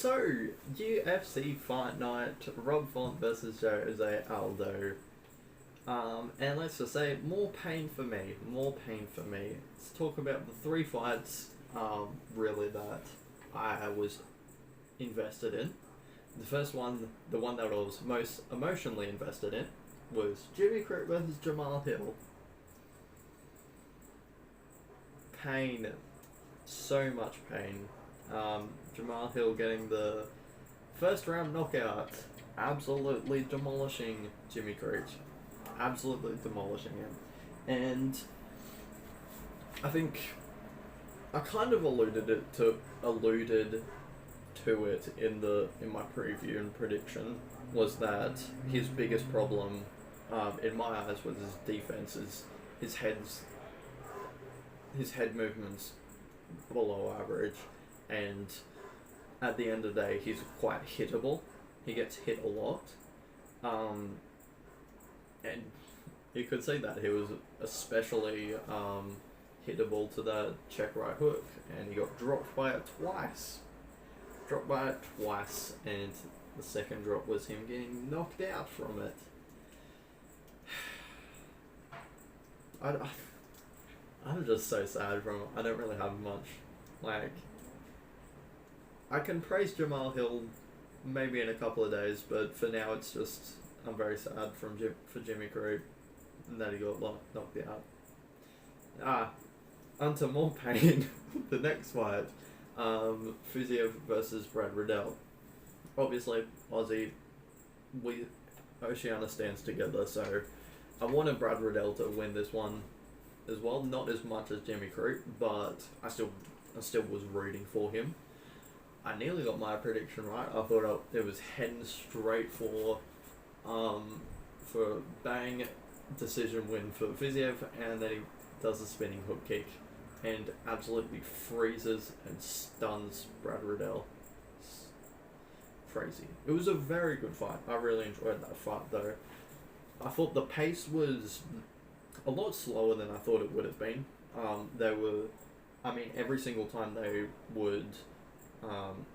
So, UFC Fight Night, Rob Font versus Jose Aldo. And let's just say, more pain for me. More pain for me. Let's talk about the three fights, really, that I was invested in. The first one, the one that I was most emotionally invested in, was Jimmy Crute versus Jamal Hill. Pain. So much pain. Jamal Hill getting the first round knockout, absolutely demolishing Jimmy Crute. Absolutely demolishing him. And I think I kind of alluded to it in my preview and prediction, was that his biggest problem, in my eyes, was his defense. His head movements below average, and at the end of the day, he's quite hittable. He gets hit a lot, and you could say that he was especially hittable to that check right hook, and he got dropped by it twice. And the second drop was him getting knocked out from it. I'm just so sad from it. I don't really have much. Like, I can praise Jamal Hill maybe in a couple of days, but for now it's just, I'm very sad for Jimmy Crute and that he got knocked out. Onto more pain. The next fight, Fiziev versus Brad Riddell. Obviously, Aussie, Oceania stands together, so I wanted Brad Riddell to win this one as well. Not as much as Jimmy Crute, but I still was rooting for him. I nearly got my prediction right. I thought it was heading straight for bang decision win for Fiziev, and then he does a spinning hook kick and absolutely freezes and stuns Brad Riddell. It's crazy. It was a very good fight. I really enjoyed that fight, though. I thought the pace was a lot slower than I thought it would have been. Every single time they would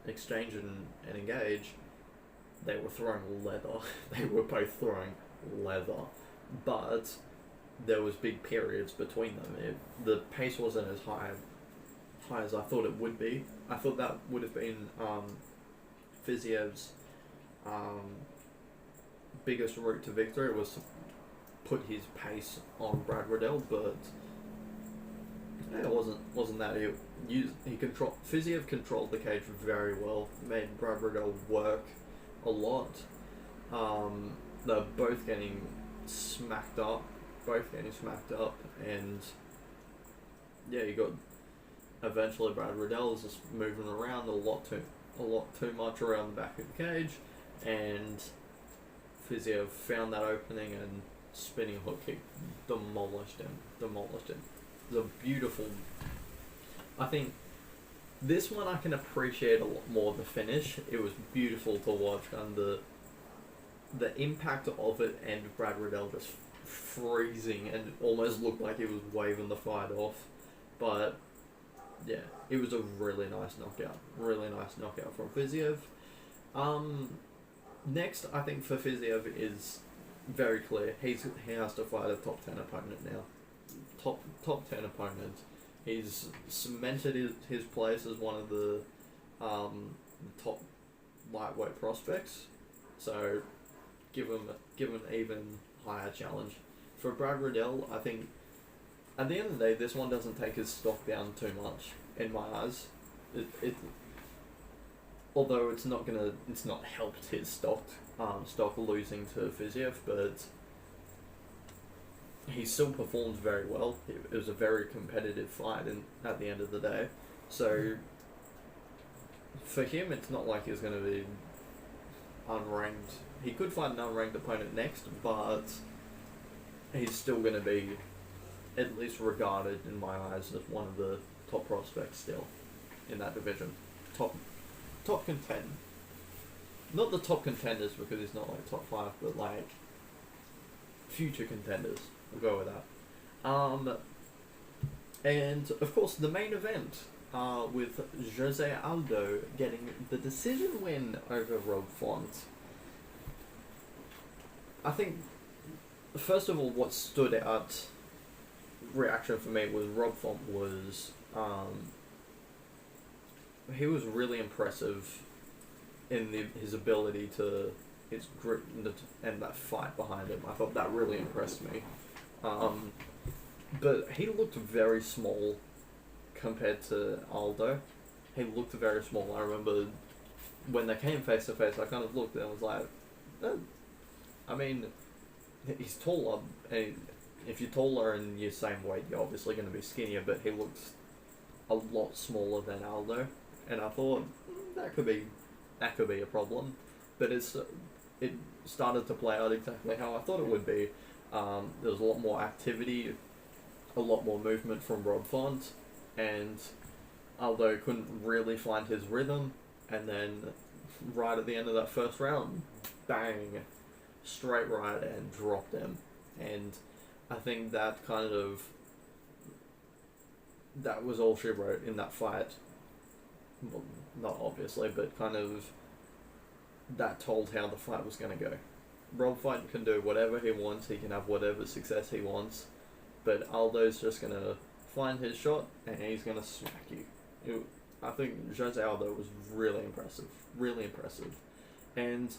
exchange and engage, they were throwing leather. They were both throwing leather. But there was big periods between them. The pace wasn't as high as I thought it would be. I thought that would have been Fiziev's biggest route to victory, was to put his pace on Brad Riddell, but it wasn't that. Fiziev controlled the cage very well, made Brad Riddell work a lot. They're both getting smacked up, and yeah, you got eventually Brad Riddell is just moving around a lot too much around the back of the cage, and Fiziev found that opening and spinning hook kick demolished him. It was a beautiful. I think this one I can appreciate a lot more the finish. It was beautiful to watch, and the impact of it, and Brad Riddell just freezing, and it almost looked like he was waving the fight off. But yeah, it was a really nice knockout. From Fiziev. Next, I think for Fiziev is very clear. He has to fight a top 10 opponent now. Top 10 opponent. He's cemented his place as one of the top lightweight prospects. So give him an even higher challenge. For Brad Riddell, I think at the end of the day, this one doesn't take his stock down too much in my eyes. Although it's not helped his stock losing to Fiziev, but he still performed very well. It was a very competitive fight at the end of the day. So for him, it's not like he's going to be unranked. He could find an unranked opponent next, but he's still going to be at least regarded in my eyes as one of the top prospects still in that division. Top contend. Not the top contenders, because he's not like top 5, but like future contenders. We'll go with that. And of course the main event, with Jose Aldo getting the decision win over Rob Font. I think, first of all, what stood out reaction for me was Rob Font was, he was really impressive in his ability to, his grit and that fight behind him. I thought that really impressed me. But he looked very small compared to Aldo. He looked very small. I remember when they came face to face, I kind of looked and was like, I mean, he's taller, and if you're taller and you're same weight, you're obviously going to be skinnier, but he looks a lot smaller than Aldo, and I thought that could be a problem, but it started to play out exactly how I thought it would be. There was a lot more activity, a lot more movement from Rob Font, and Aldo couldn't really find his rhythm, and then right at the end of that first round, bang, straight right and dropped him. And I think that was all she wrote in that fight. Well, not obviously, but kind of that told how the fight was going to go. Rob Font can do whatever he wants, he can have whatever success he wants, but Aldo's just going to find his shot and he's going to smack you. I think Jose Aldo was really impressive. And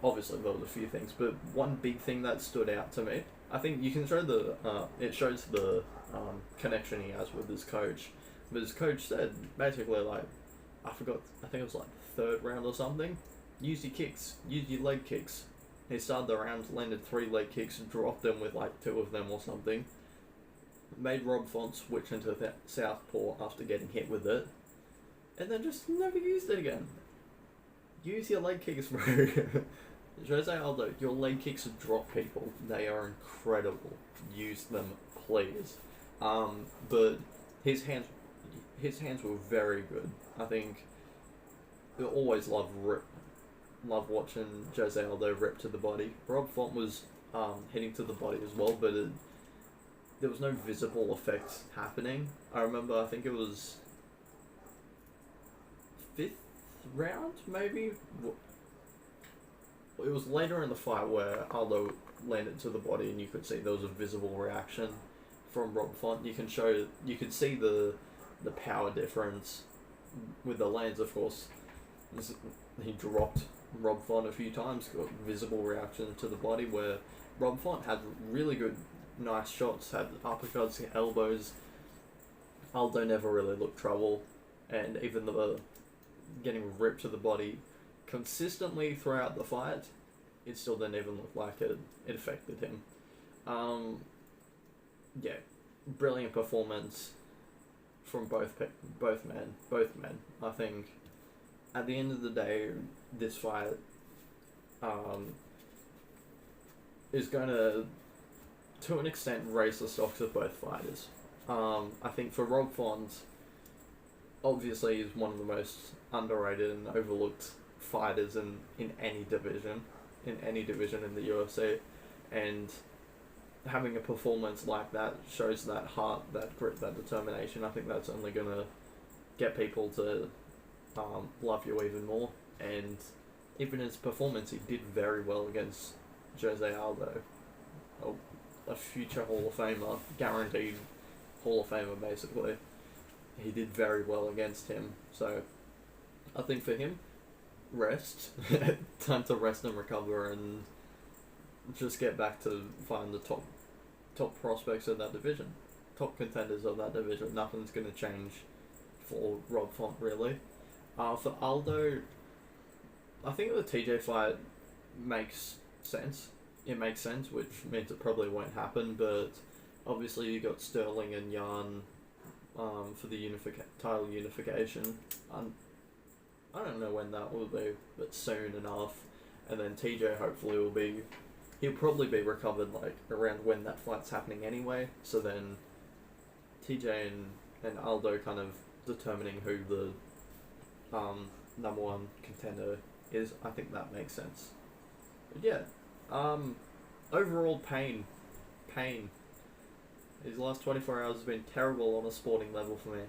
obviously there was a few things, but one big thing that stood out to me, I think you can show it shows the connection he has with his coach. But his coach said, basically, like, I think it was like the third round or something, use your kicks, use your leg kicks. He started the round, landed 3 leg kicks, dropped them with like 2 of them or something. Made Rob Font switch into southpaw after getting hit with it, and then just never used it again. Use your leg kicks, bro. Jose Aldo, your leg kicks drop people. They are incredible. Use them, please. But his hands were very good. I think I always love watching Jose Aldo rip to the body. Rob Font was hitting to the body as well, but there was no visible effect happening. I remember, I think it was 5th round, maybe? It was later in the fight where Aldo landed to the body and you could see there was a visible reaction from Rob Font. You could see the power difference with the lands, of course. He dropped Rob Font a few times, got visible reaction to the body, where Rob Font had really good, nice shots, had uppercuts, elbows. Aldo never really looked trouble, and even the getting ripped to the body consistently throughout the fight, it still didn't even look like it affected him. Yeah, brilliant performance from both men. I think at the end of the day, this fight is going to an extent, raise the stocks of both fighters. I think for Rob Font, obviously he's one of the most underrated and overlooked fighters in any division in the UFC, and having a performance like that shows that heart, that grit, that determination. I think that's only going to get people to love you even more. And even his performance, he did very well against Jose Aldo, a future Hall of Famer, guaranteed Hall of Famer basically. He did very well against him, so I think for him, rest. Time to rest and recover and just get back to find the top prospects of that division, top contenders of that division. Nothing's going to change for Rob Font, really. For Aldo, I think the TJ fight makes sense. It makes sense, which means it probably won't happen, but obviously you got Sterling and Jan for the title unification. I don't know when that will be, but soon enough. And then TJ hopefully he'll probably be recovered like around when that fight's happening anyway. So then TJ and Aldo kind of determining who the number one contender is. I think that makes sense. But yeah, overall pain. These last 24 hours have been terrible on a sporting level for me.